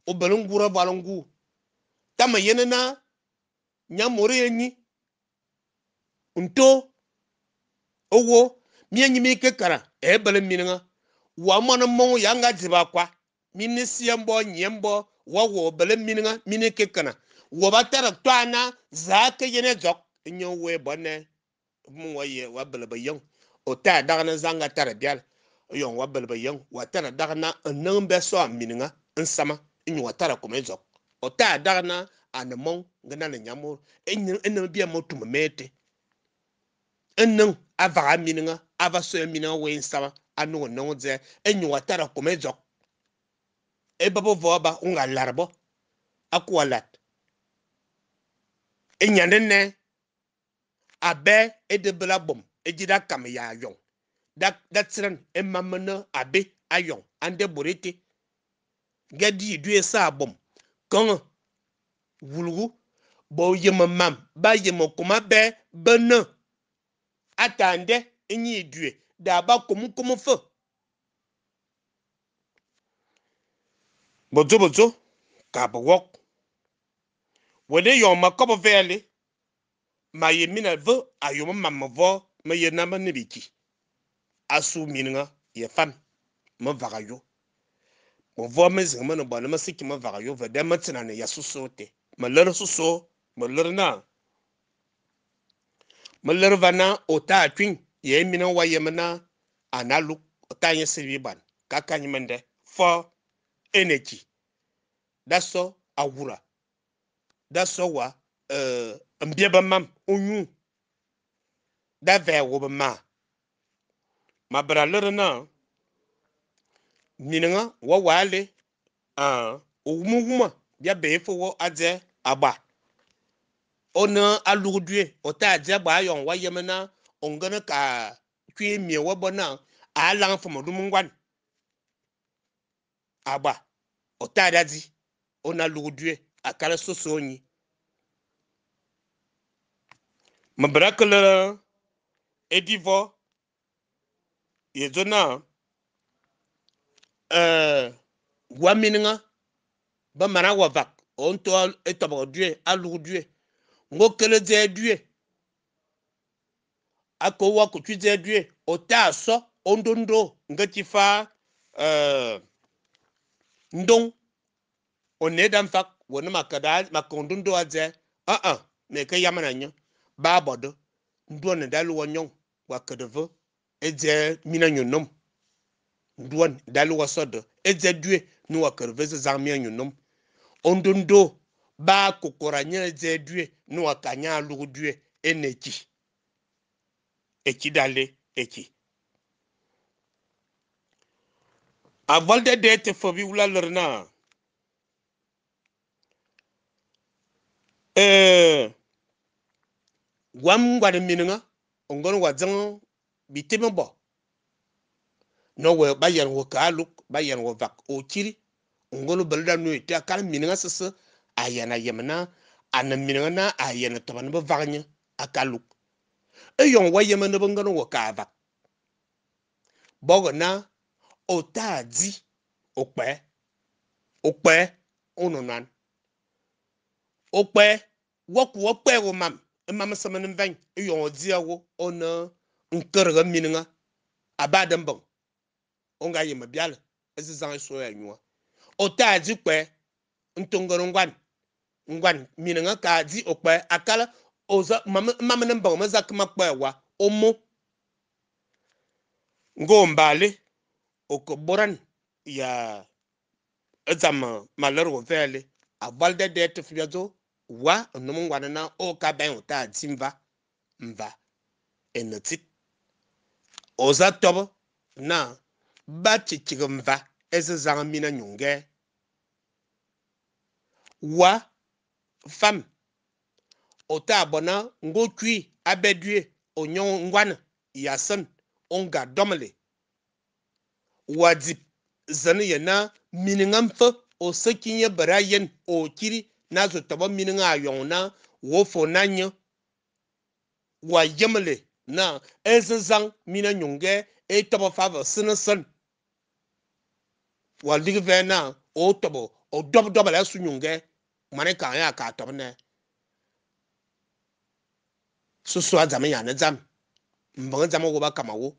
o belon gura balongu tama yenena nyamore yenyi unto owo mienyi mi kekara e bele mininga wa mona mo yanga jiba kwa minisiembo nyembo wo bele mininga mini kekana wo batara twana zake yene jok nyo we bonne mu waye wa bele bayong o ta dagana zanga tara bial yon wa bele bayong wa tara dagana nan be so mininga nsama nyo wa tara ko mejok o ta dagana anemon ngana na nyamor enno bia motum mete enno ava mininga ava so mininga we nsama anu no ze enyo wa tara ko mejok e babo voba unga larbo akwalat enyandene abe edebla bom ejida kam ya yon dat tren emamana abe ayon ande borete gadi dué sa bom kan wulgu bo yema mam ba yema kuma be bena atande enyi dué da ba komu fo bozo ka bo wok wode yon makobo vele ma yemina vo ayo mamma vo ma yena ma nibiki asu mininga ye fam ma vagayo mo vo me zing ma no ba ma siki ma vagayo ve de ma tina ne yasuso te ma lere suso ma lere na ma lere vana ota twin ye mina wa yemna analu ota ye sibi ban kaka nyimende for energy daso awura daso wa mbieba mam onyu da ve wo ma bra lere na mininga wa wale owumuma bia befo wo adze aba ona alugudue ota adze ba yon wa yemna ongana ka twi mi wo bona alang fo modum ngwan aba ota adazi ona alugudue akala soso nyi mabrakala edivo yezona wa mininga ba mara wa vak onto etobo due alugudue ngo kele ze due ako wa ku twi ze due ota so ondondo ngati fa ndong onedam fak wona makada makondondo aze me ke yamana nyo ba bodo ndon dalu wonyon wa kedevo eje mina nyonom ndon dalu wasodo eje due nu wa kerve ze zamia nyonom ondondo ba kokora nya eje due nu wa kanya lugu due eneki eki dale eki avalde de te fobi wula lerna wam gwade mininga ongon wa zang bitime bo no we bayan wo kaluk bayan wo vak o kiri ongon belda no ite akal mininga sese ayana yemna ana mininga na ayana toban bo vagnya akaluk eyon wa yemna bo ngon wo ka vak bogo na otadi okpe ononan okpe woku okpe wo mam saman vang eyon diawo ona nkerga mininga abadan bon onga yema bial ezizan so ya nyua otadi kpe ntongoro ngwan mininga ka di okpe akala oza mam nan bon mazak makpe wa omo ngombale okoboran ya ezama malero vele abalde de te fiazo wa nomu ngwana na o ka ben ta timva mva enetit oza tobo na ba chichigmva ezezanga mina nyunge wa fam ota abona ngotwi abedue onyon ngwana yasan onga domle wadzip zani yana miningamfa o sakinye barayen o kiri na zo tobo mininga ayona wo fo nanya wa yemle na ezang mina nyunge e tobo fava sen wa ligve na o tobo o dob la su nyunge mane kan ya ka tobo ne so azam ya ne zam mbang zam wo ba kamawo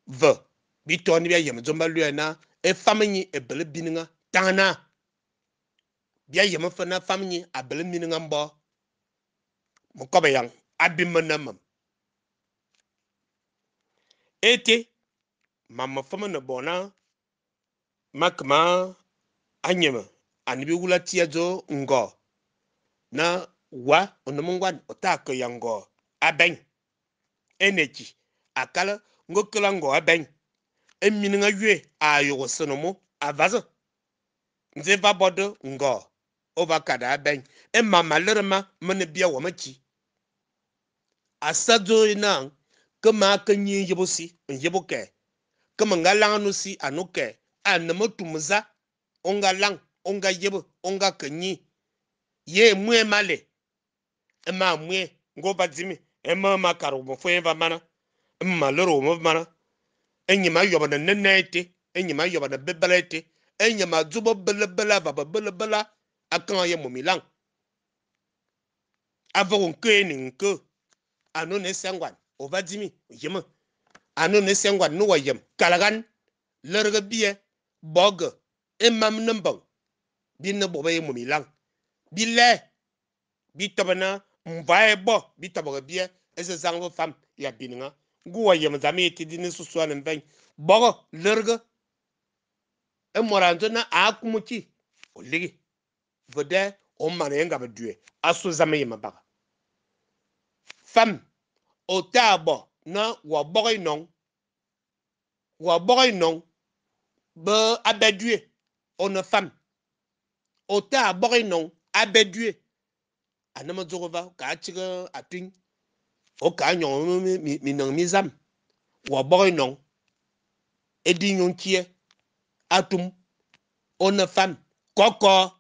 ve bi to ni bi yem zomba lue na e famni e bele bininga tangana bia yem fa na famni a bele mininga mbo mo ko be yang abim manam ete mamma fama na bona makma anyema anibi wula tiazo ngo na wa onomongwan otaka yango aben energy akala ngokela ngo aben emininga yue ayo sonomo avazo nze va bodo ngo ovakada aben mama lerma mene bia wamachi asazo ina kama kanyi yebosi yeboke kama ngalang no si anuke anamo tumuza onga lang onga yebo onga kanyi ye mwe male ema mwe ngo badzimi ema makaru mo fo eva mana ema loro mo mana enyima yoba na nenete enyima yoba na bebelete enyima zubo belebela baba belebela akan ye mo milang avon ke ni nke anu ne sangwan o badzimi yema anu ne sangwan no wayem kalagan lerga biye bog emam nambang bin na boba ye mo milang bile bitabana mvae bo bitabaga biye ese zangvo fam ya bininga guwa yem zami ti dini suswa nben bogo lerga e moranzo na akumuki oligi vode o mane nga badue aso zami yem baga fam o tabo na wa bogo non be abadue on fam o ta bogo non abadue anama zogova ka chiga atin o ka nyon mi nang mizam wa boy non edi nyon kie atum ona fam koko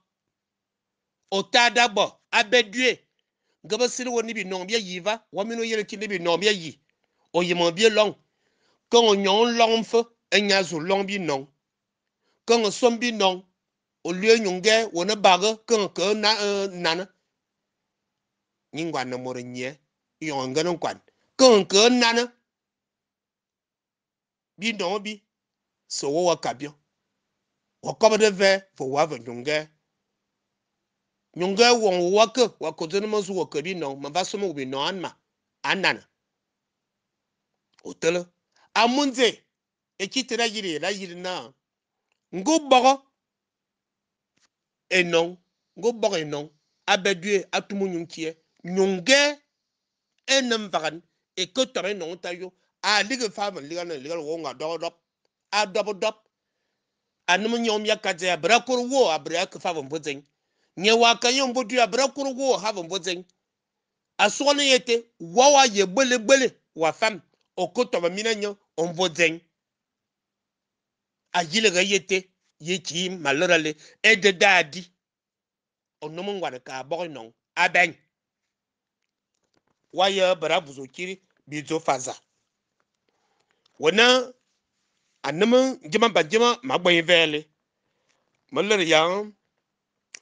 o ta dabo abedue gaba sir woni bi non bia yiva wa mino yele kini bi non bia yi o yimo bia long ko nyon long fo enya zu long bi non ko som bi non o lue nyonge wona baga ko na nana nyingwa na moro nye yon ganon kwan ko nana bi non bi so wo wakabio wakoba de ve fo wava nyonge won wake wakozene mazu wakabi non mavaso mo bi non anma anana otele amunze ekitera yiri na ngobogo enon ngobogo enon abedue atumu nyunkie nyonge enem vagan e ko tore non tayo a lige fava liga wo nga dop a dop anum nyom yakadze abrakor wo abrak fava mbozen nye waka yom bodu abrakor wo have mbozen asone yete wawa ye gbele wa fam okoto ba minanyo ombozen ajile ga yete yechi malorale ede dadi onum ngwade ka boy non aben waya bara buzo kiri bizo faza wona anum jima bajima magboy vele malor yang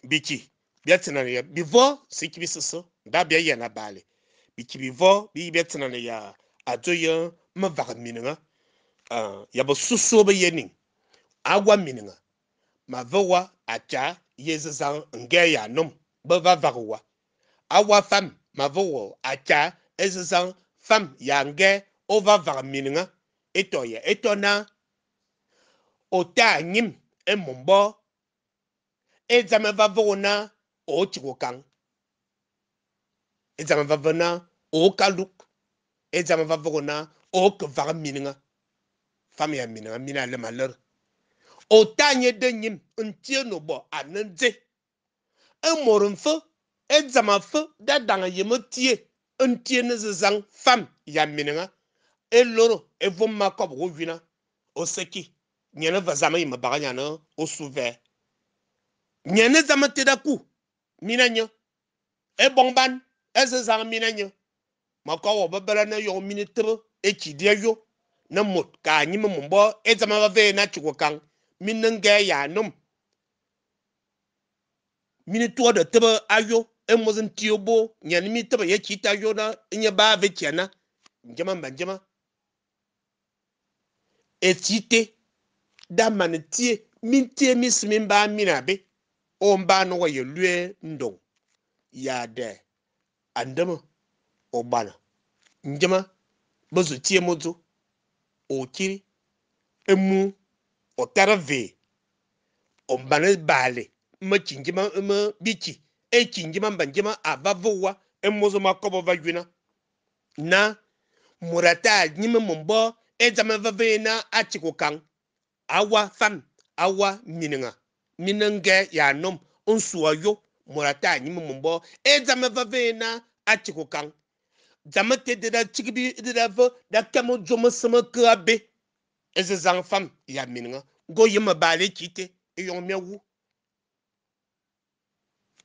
biki biatina ya bivo sikibi soso da bia yana bale biki bivo bi biatina ya ajoya ma vaga mininga ya bo suso be yening agwa mininga ma vawa acha yezazan nge ya num ba vagwa awa fam ma vawo acha ezazan fam ya nge over vaga mininga eto na ota nyim emombo ezame vavo na o chikokan ezame vavo na o kaluk ezame vavo na o kvaga mininga fam ya mininga mina le malheur o tanye de nyim ntie no bo anenze emorunfo ezama fo da danga yemotie ntie ne zang fam ya mininga eloro evoma ko bo wina o seki nyene vazama yima baganya no o suve nyene zama tedaku minanyo e bongban ezezang minanyo ma ko wo babala na yo minute e chi dia yo na mot ka nyi mo mbo e zama va ve na chuko kan min nga ya num minute to de tebe ayo e mo zin tiobo nyan mi tebe ye chi ta yo na nya ba ve chiana njama banjama e chite da manitie mintie mismin ba minabe o mba no ye lue ndo ya de andama o bana njama bozu tie mozo o kiri emu o tarave o bana bale ma chinjima ma bichi e chinjima banjima avavowa emozo makobo vagwina na murata nyima mombo e zama vave na achiko kan awa fam awa minanga ya nom onsuwa yo murata nyima mombo e zama vave na achiko kan zama te de da chigibi de da vo da kamo jomo sama krabe eze zang fam ya minanga go yima bale kite e yon mewu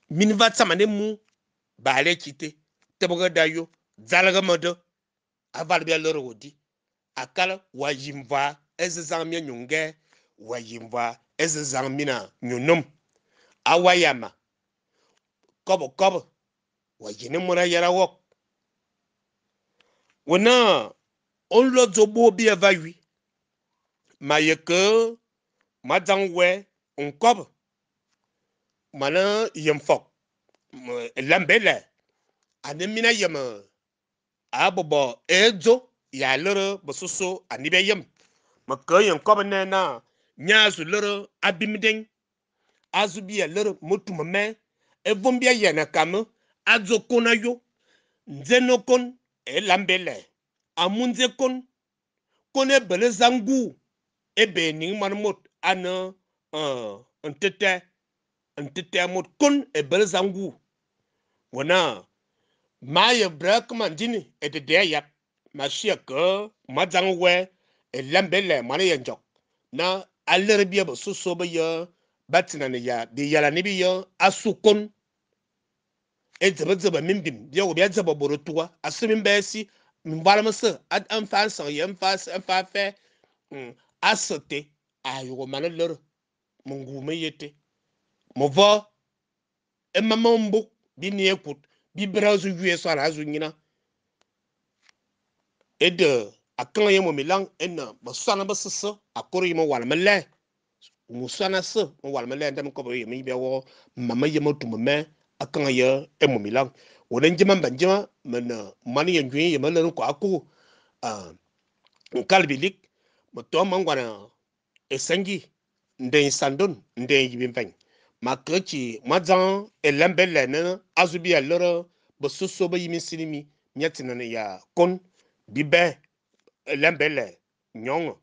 minva tsama ne mu bale kite teboga dayo zalaga modo aval bia loro wodi akala wajimva eze zang mia nyunge wajimva eze zang mina nyunum awayama kobo wajine mura yara wok wona on lo zobo bia vawi ma yeke madzang we on kobo mana yemfok lambele ane mina yema abobo ezo ya loro bososo anibe yem maka yen kobo ne na nyazu loro abimdeng azubi ya loro motuma me evombia yana kamu azo kona yo nzeno kon lambele amunze kon kone bele zangu ebe ning manmot ana ntete mot kon bele zangu wana maye brak mandini de yap mashia ko mazang we lambele mana yanjok na alere bia bo soso ba ya batina ne ya bi yala ne bi ya asukon zeba mimbim bia wo bia zeba borotua asumin besi mbala masa an fa san ya fa fe asote ayo mana lor mungu me yete mo vo emama mbu bi ne ekut bi brazu yue so ala azu nyina ede akan ye mo milang enna basana basasa akoro yimo wala mele musana se wala mele ndam ko be mi be wo mama ye mo tumame akan ye emo milang wonen jema banjema mena mani ye ndwi ye mele ko aku kalbilik mo to mangwana esangi ndey sandon ndey yibin makreti madzan elembele ne azubi aloro bososo ba yimi sinimi nyatina ne ya kon bibe lembele nyong